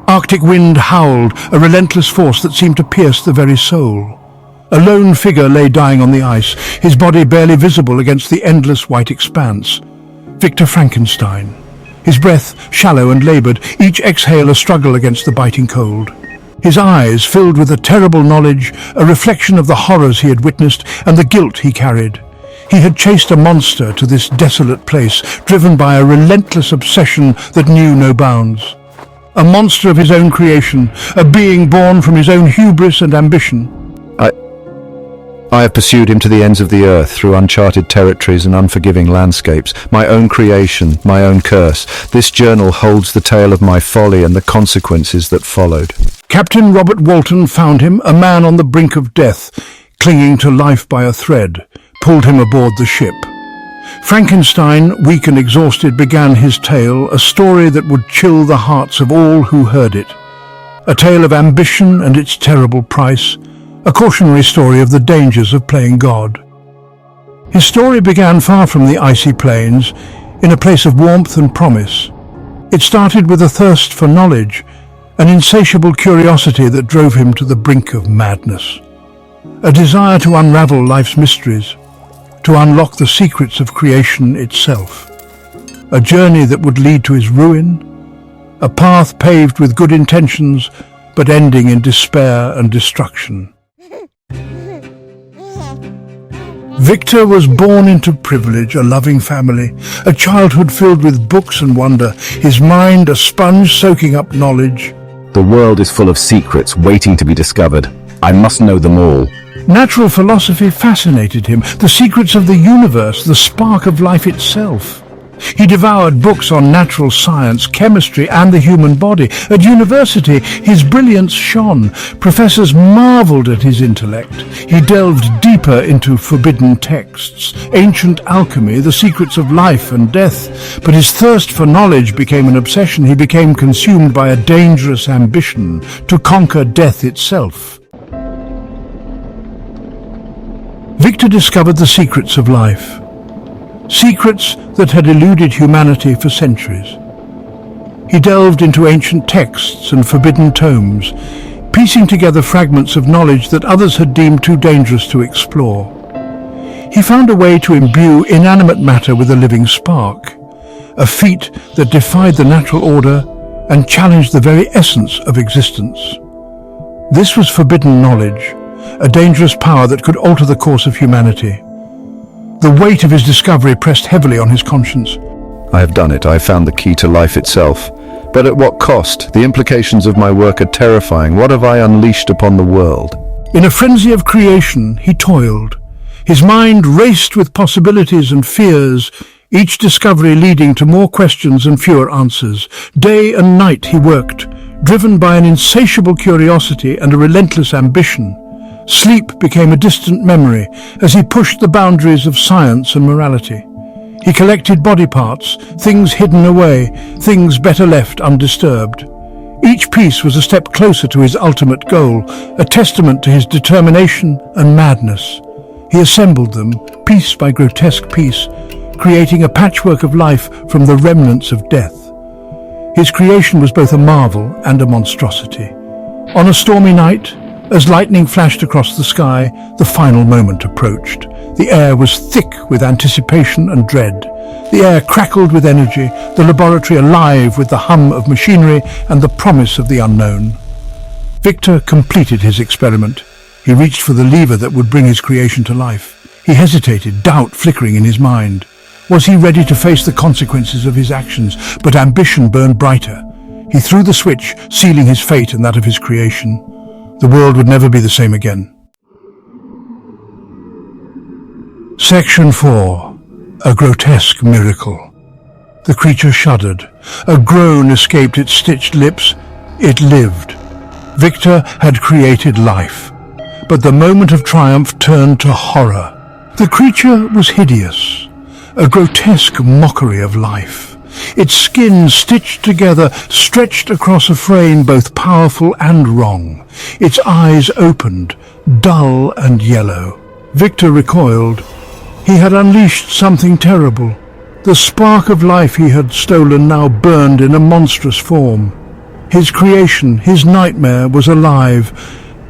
Arctic wind howled, a relentless force that seemed to pierce the very soul. A lone figure lay dying on the ice, his body barely visible against the endless white expanse. Victor Frankenstein. His breath shallow and laboured, each exhale a struggle against the biting cold. His eyes filled with a terrible knowledge, a reflection of the horrors he had witnessed and the guilt he carried. He had chased a monster to this desolate place, driven by a relentless obsession that knew no bounds. A monster of his own creation, a being born from his own hubris and ambition. I have pursued him to the ends of the earth, through uncharted territories and unforgiving landscapes. My own creation, my own curse. This journal holds the tale of my folly and the consequences that followed. Captain Robert Walton found him, a man on the brink of death, clinging to life by a thread, pulled him aboard the ship. Frankenstein, weak and exhausted, began his tale, a story that would chill the hearts of all who heard it. A tale of ambition and its terrible price, a cautionary story of the dangers of playing God. His story began far from the icy plains, in a place of warmth and promise. It started with a thirst for knowledge, an insatiable curiosity that drove him to the brink of madness. A desire to unravel life's mysteries, to unlock the secrets of creation itself. A journey that would lead to his ruin, a path paved with good intentions, but ending in despair and destruction. Victor was born into privilege, a loving family, a childhood filled with books and wonder, his mind a sponge soaking up knowledge. The world is full of secrets waiting to be discovered. I must know them all. Natural philosophy fascinated him, the secrets of the universe, the spark of life itself. He devoured books on natural science, chemistry, and the human body. At university, his brilliance shone. Professors marveled at his intellect. He delved deeper into forbidden texts, ancient alchemy, the secrets of life and death. But his thirst for knowledge became an obsession. He became consumed by a dangerous ambition to conquer death itself. Victor discovered the secrets of life. Secrets that had eluded humanity for centuries. He delved into ancient texts and forbidden tomes, piecing together fragments of knowledge that others had deemed too dangerous to explore. He found a way to imbue inanimate matter with a living spark, a feat that defied the natural order and challenged the very essence of existence. This was forbidden knowledge, a dangerous power that could alter the course of humanity. The weight of his discovery pressed heavily on his conscience. I have done it. I have found the key to life itself. But at what cost? The implications of my work are terrifying. What have I unleashed upon the world? In a frenzy of creation, he toiled. His mind raced with possibilities and fears, each discovery leading to more questions and fewer answers. Day and night he worked, driven by an insatiable curiosity and a relentless ambition. Sleep became a distant memory as he pushed the boundaries of science and morality. He collected body parts, things hidden away, things better left undisturbed. Each piece was a step closer to his ultimate goal, a testament to his determination and madness. He assembled them, piece by grotesque piece, creating a patchwork of life from the remnants of death. His creation was both a marvel and a monstrosity. On a stormy night, as lightning flashed across the sky, the final moment approached. The air was thick with anticipation and dread. The air crackled with energy, the laboratory alive with the hum of machinery and the promise of the unknown. Victor completed his experiment. He reached for the lever that would bring his creation to life. He hesitated, doubt flickering in his mind. Was he ready to face the consequences of his actions? But ambition burned brighter. He threw the switch, sealing his fate and that of his creation. The world would never be the same again. Section 4. A grotesque miracle. The creature shuddered. A groan escaped its stitched lips. It lived. Victor had created life. But the moment of triumph turned to horror. The creature was hideous. A grotesque mockery of life. Its skin, stitched together, stretched across a frame both powerful and wrong. Its eyes opened, dull and yellow. Victor recoiled. He had unleashed something terrible. The spark of life he had stolen now burned in a monstrous form. His creation, his nightmare, was alive.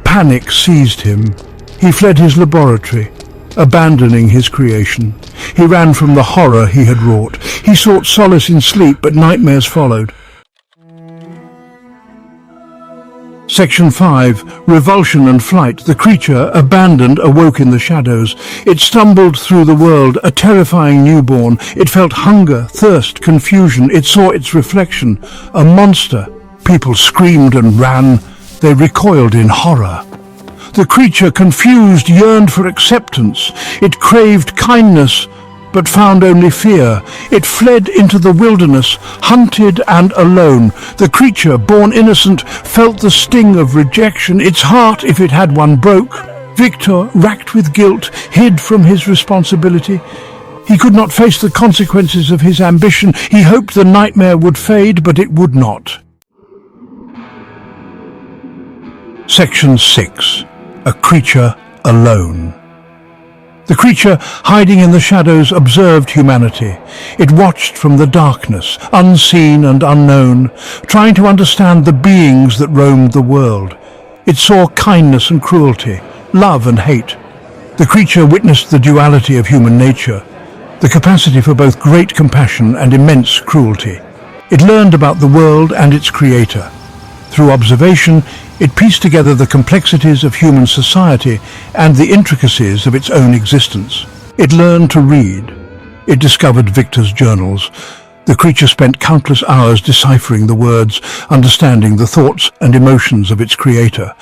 Panic seized him. He fled his laboratory, abandoning his creation. He ran from the horror he had wrought. He sought solace in sleep, but nightmares followed. Section 5. Revulsion and flight. The creature, abandoned, awoke in the shadows. It stumbled through the world, a terrifying newborn. It felt hunger, thirst, confusion. It saw its reflection, a monster. People screamed and ran. They recoiled in horror. The creature, confused, yearned for acceptance. It craved kindness, but found only fear. It fled into the wilderness, hunted and alone. The creature, born innocent, felt the sting of rejection. Its heart, if it had one, broke. Victor, racked with guilt, hid from his responsibility. He could not face the consequences of his ambition. He hoped the nightmare would fade, but it would not. Section 6. A creature alone. The creature, hiding in the shadows, observed humanity. It watched from the darkness, unseen and unknown, trying to understand the beings that roamed the world. It saw kindness and cruelty, love and hate. The creature witnessed the duality of human nature, the capacity for both great compassion and immense cruelty. It learned about the world and its creator. Through observation, it pieced together the complexities of human society and the intricacies of its own existence. It learned to read. It discovered Victor's journals. The creature spent countless hours deciphering the words, understanding the thoughts and emotions of its creator,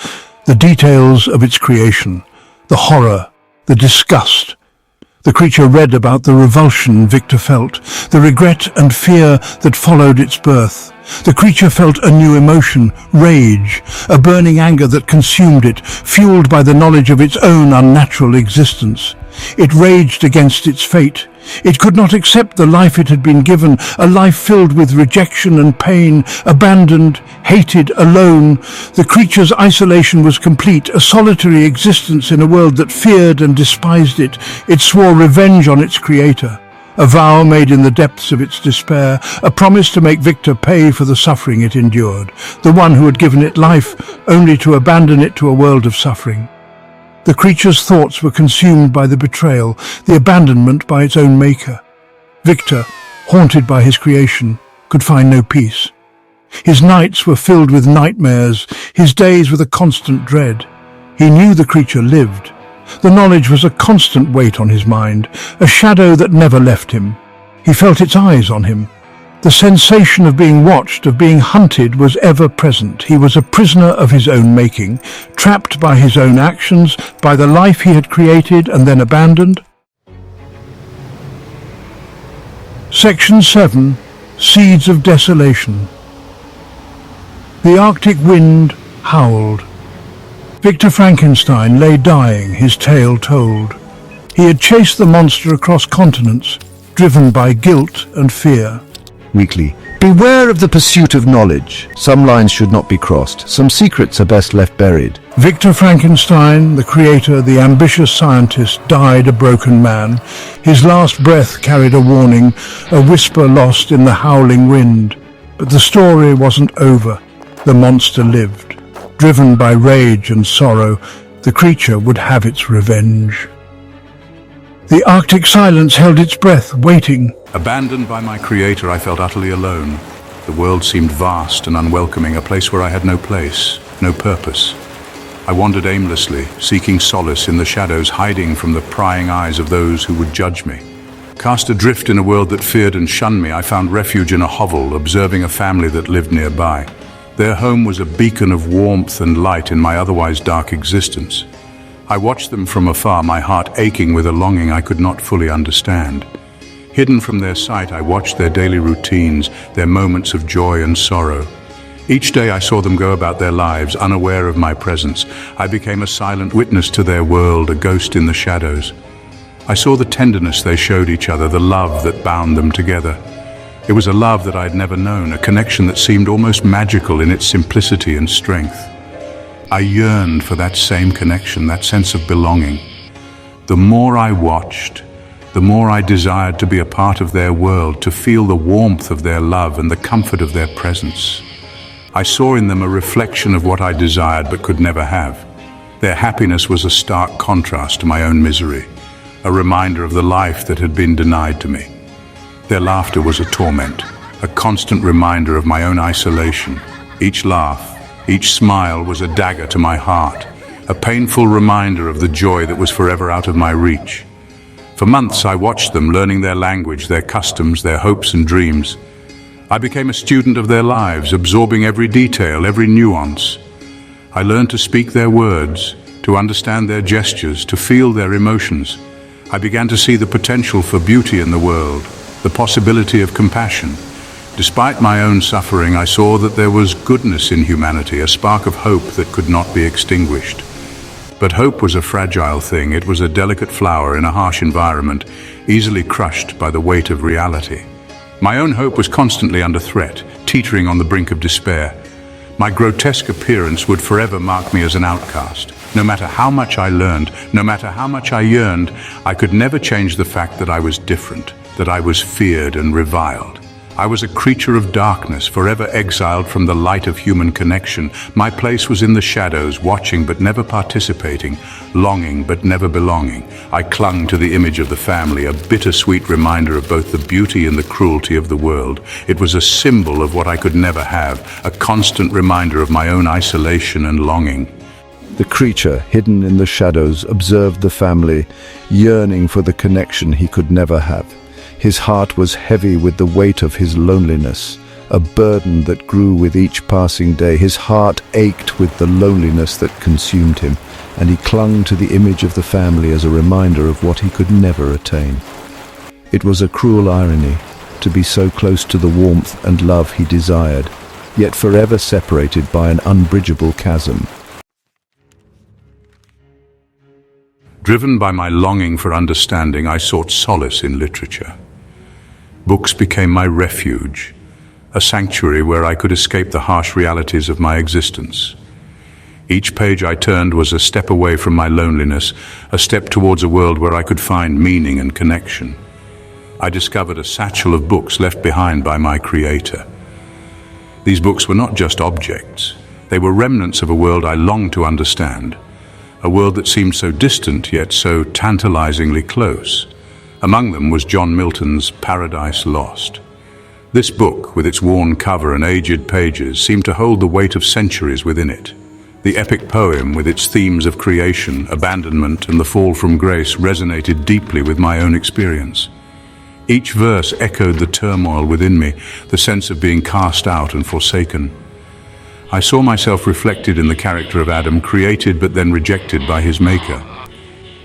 the details of its creation, the horror, the disgust. The creature read about the revulsion Victor felt, the regret and fear that followed its birth. The creature felt a new emotion, rage, a burning anger that consumed it, fueled by the knowledge of its own unnatural existence. It raged against its fate. It could not accept the life it had been given, a life filled with rejection and pain, abandoned, hated, alone. The creature's isolation was complete, a solitary existence in a world that feared and despised it. It swore revenge on its creator, a vow made in the depths of its despair, a promise to make Victor pay for the suffering it endured, the one who had given it life, only to abandon it to a world of suffering. The creature's thoughts were consumed by the betrayal, the abandonment by its own maker. Victor, haunted by his creation, could find no peace. His nights were filled with nightmares, his days with a constant dread. He knew the creature lived. The knowledge was a constant weight on his mind, a shadow that never left him. He felt its eyes on him. The sensation of being watched, of being hunted, was ever present. He was a prisoner of his own making, trapped by his own actions, by the life he had created and then abandoned. Section 7. Seeds of Desolation. The Arctic wind howled. Victor Frankenstein lay dying, his tale told. He had chased the monster across continents, driven by guilt and fear. Weekly. Beware of the pursuit of knowledge. Some lines should not be crossed. Some secrets are best left buried. Victor Frankenstein, the creator, the ambitious scientist, died a broken man. His last breath carried a warning, a whisper lost in the howling wind. But the story wasn't over. The monster lived. Driven by rage and sorrow, the creature would have its revenge. The Arctic silence held its breath, waiting. Abandoned by my creator, I felt utterly alone. The world seemed vast and unwelcoming, a place where I had no place, no purpose. I wandered aimlessly, seeking solace in the shadows, hiding from the prying eyes of those who would judge me. Cast adrift in a world that feared and shunned me, I found refuge in a hovel, observing a family that lived nearby. Their home was a beacon of warmth and light in my otherwise dark existence. I watched them from afar, my heart aching with a longing I could not fully understand. Hidden from their sight, I watched their daily routines, their moments of joy and sorrow. Each day I saw them go about their lives, unaware of my presence. I became a silent witness to their world, a ghost in the shadows. I saw the tenderness they showed each other, the love that bound them together. It was a love that I had never known, a connection that seemed almost magical in its simplicity and strength. I yearned for that same connection, that sense of belonging. The more I watched, the more I desired to be a part of their world, to feel the warmth of their love and the comfort of their presence. I saw in them a reflection of what I desired but could never have. Their happiness was a stark contrast to my own misery, a reminder of the life that had been denied to me. Their laughter was a torment, a constant reminder of my own isolation. Each laugh, each smile was a dagger to my heart, a painful reminder of the joy that was forever out of my reach. For months I watched them, learning their language, their customs, their hopes and dreams. I became a student of their lives, absorbing every detail, every nuance. I learned to speak their words, to understand their gestures, to feel their emotions. I began to see the potential for beauty in the world, the possibility of compassion. Despite my own suffering, I saw that there was goodness in humanity, a spark of hope that could not be extinguished. But hope was a fragile thing. It was a delicate flower in a harsh environment, easily crushed by the weight of reality. My own hope was constantly under threat, teetering on the brink of despair. My grotesque appearance would forever mark me as an outcast. No matter how much I learned, no matter how much I yearned, I could never change the fact that I was different, that I was feared and reviled. I was a creature of darkness, forever exiled from the light of human connection. My place was in the shadows, watching but never participating, longing but never belonging. I clung to the image of the family, a bittersweet reminder of both the beauty and the cruelty of the world. It was a symbol of what I could never have, a constant reminder of my own isolation and longing. The creature, hidden in the shadows, observed the family, yearning for the connection he could never have. His heart was heavy with the weight of his loneliness, a burden that grew with each passing day. His heart ached with the loneliness that consumed him, and he clung to the image of the family as a reminder of what he could never attain. It was a cruel irony to be so close to the warmth and love he desired, yet forever separated by an unbridgeable chasm. Driven by my longing for understanding, I sought solace in literature. Books became my refuge, a sanctuary where I could escape the harsh realities of my existence. Each page I turned was a step away from my loneliness, a step towards a world where I could find meaning and connection. I discovered a satchel of books left behind by my creator. These books were not just objects, they were remnants of a world I longed to understand, a world that seemed so distant yet so tantalizingly close. Among them was John Milton's Paradise Lost. This book, with its worn cover and aged pages, seemed to hold the weight of centuries within it. The epic poem, with its themes of creation, abandonment, and the fall from grace, resonated deeply with my own experience. Each verse echoed the turmoil within me, the sense of being cast out and forsaken. I saw myself reflected in the character of Adam, created but then rejected by his maker.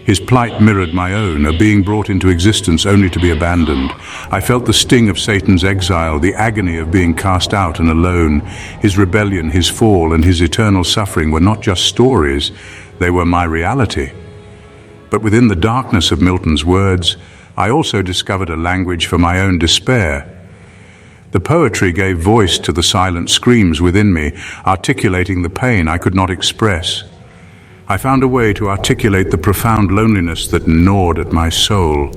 His plight mirrored my own, a being brought into existence only to be abandoned. I felt the sting of Satan's exile, the agony of being cast out and alone. His rebellion, his fall, and his eternal suffering were not just stories, they were my reality. But within the darkness of Milton's words, I also discovered a language for my own despair. The poetry gave voice to the silent screams within me, articulating the pain I could not express. I found a way to articulate the profound loneliness that gnawed at my soul.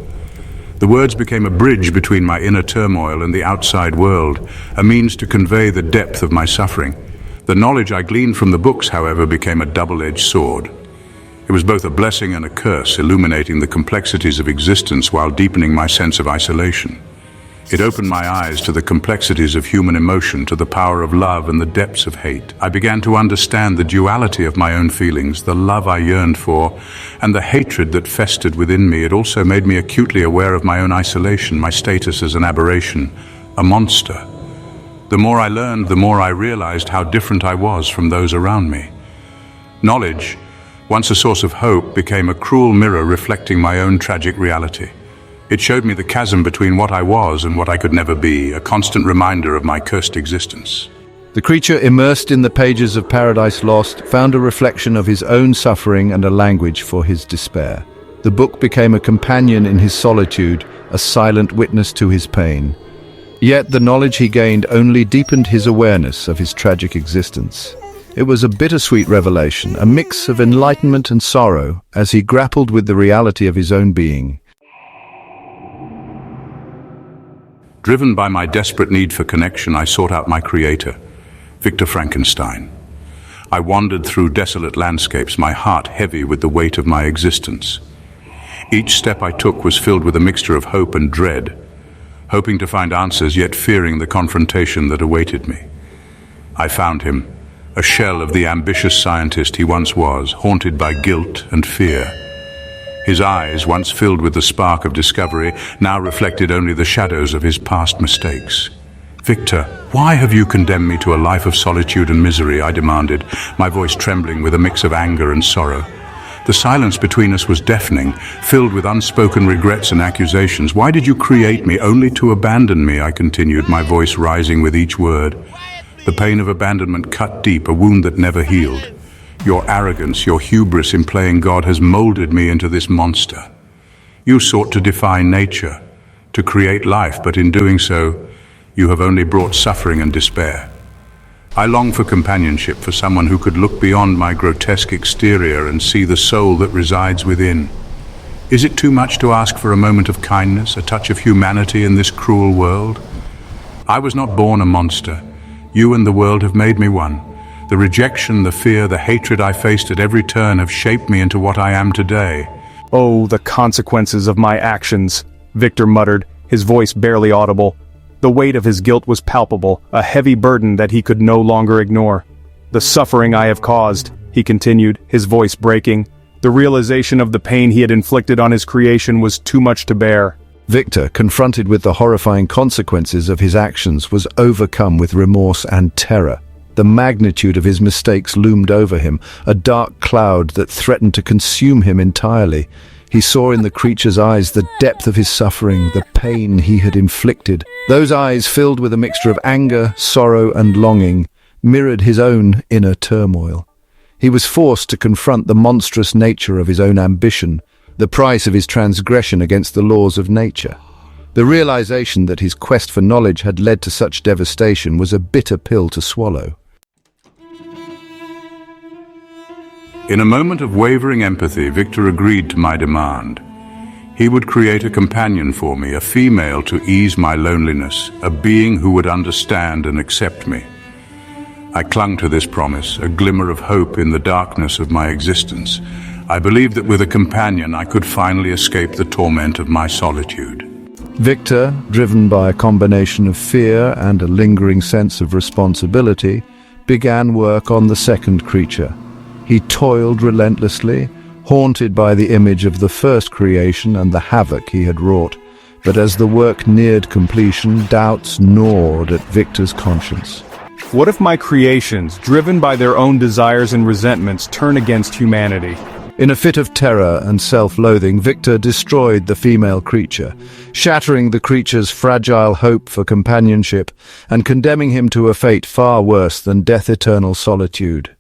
The words became a bridge between my inner turmoil and the outside world, a means to convey the depth of my suffering. The knowledge I gleaned from the books, however, became a double-edged sword. It was both a blessing and a curse, illuminating the complexities of existence while deepening my sense of isolation. It opened my eyes to the complexities of human emotion, to the power of love and the depths of hate. I began to understand the duality of my own feelings, the love I yearned for, and the hatred that festered within me. It also made me acutely aware of my own isolation, my status as an aberration, a monster. The more I learned, the more I realized how different I was from those around me. Knowledge, once a source of hope, became a cruel mirror reflecting my own tragic reality. It showed me the chasm between what I was and what I could never be, a constant reminder of my cursed existence. The creature, immersed in the pages of Paradise Lost, found a reflection of his own suffering and a language for his despair. The book became a companion in his solitude, a silent witness to his pain. Yet the knowledge he gained only deepened his awareness of his tragic existence. It was a bittersweet revelation, a mix of enlightenment and sorrow, as he grappled with the reality of his own being. Driven by my desperate need for connection, I sought out my creator. Victor Frankenstein. I wandered through desolate landscapes, my heart heavy with the weight of my existence. Each step I took was filled with a mixture of hope and dread, hoping to find answers, yet fearing the confrontation that awaited me. I found him, a shell of the ambitious scientist he once was, haunted by guilt and fear. His eyes, once filled with the spark of discovery, now reflected only the shadows of his past mistakes. "Victor, why have you condemned me to a life of solitude and misery?" I demanded, my voice trembling with a mix of anger and sorrow. The silence between us was deafening, filled with unspoken regrets and accusations. "Why did you create me only to abandon me?" I continued, my voice rising with each word. The pain of abandonment cut deep, a wound that never healed. "Your arrogance, your hubris in playing God has molded me into this monster. You sought to defy nature, to create life, but in doing so, you have only brought suffering and despair. I long for companionship, for someone who could look beyond my grotesque exterior and see the soul that resides within. Is it too much to ask for a moment of kindness, a touch of humanity in this cruel world? I was not born a monster. You and the world have made me one. The rejection, the fear, the hatred I faced at every turn have shaped me into what I am today." "Oh, the consequences of my actions," Victor muttered, his voice barely audible. The weight of his guilt was palpable, a heavy burden that he could no longer ignore. "The suffering I have caused," he continued, his voice breaking. The realization of the pain he had inflicted on his creation was too much to bear. Victor, confronted with the horrifying consequences of his actions, was overcome with remorse and terror. The magnitude of his mistakes loomed over him, a dark cloud that threatened to consume him entirely. He saw in the creature's eyes the depth of his suffering, the pain he had inflicted. Those eyes, filled with a mixture of anger, sorrow, and longing, mirrored his own inner turmoil. He was forced to confront the monstrous nature of his own ambition, the price of his transgression against the laws of nature. The realization that his quest for knowledge had led to such devastation was a bitter pill to swallow. In a moment of wavering empathy, Victor agreed to my demand. He would create a companion for me, a female to ease my loneliness, a being who would understand and accept me. I clung to this promise, a glimmer of hope in the darkness of my existence. I believed that with a companion I could finally escape the torment of my solitude. Victor, driven by a combination of fear and a lingering sense of responsibility, began work on the second creature. He toiled relentlessly, haunted by the image of the first creation and the havoc he had wrought. But as the work neared completion, doubts gnawed at Victor's conscience. What if my creations, driven by their own desires and resentments, turn against humanity? In a fit of terror and self-loathing, Victor destroyed the female creature, shattering the creature's fragile hope for companionship and condemning him to a fate far worse than death-eternal solitude.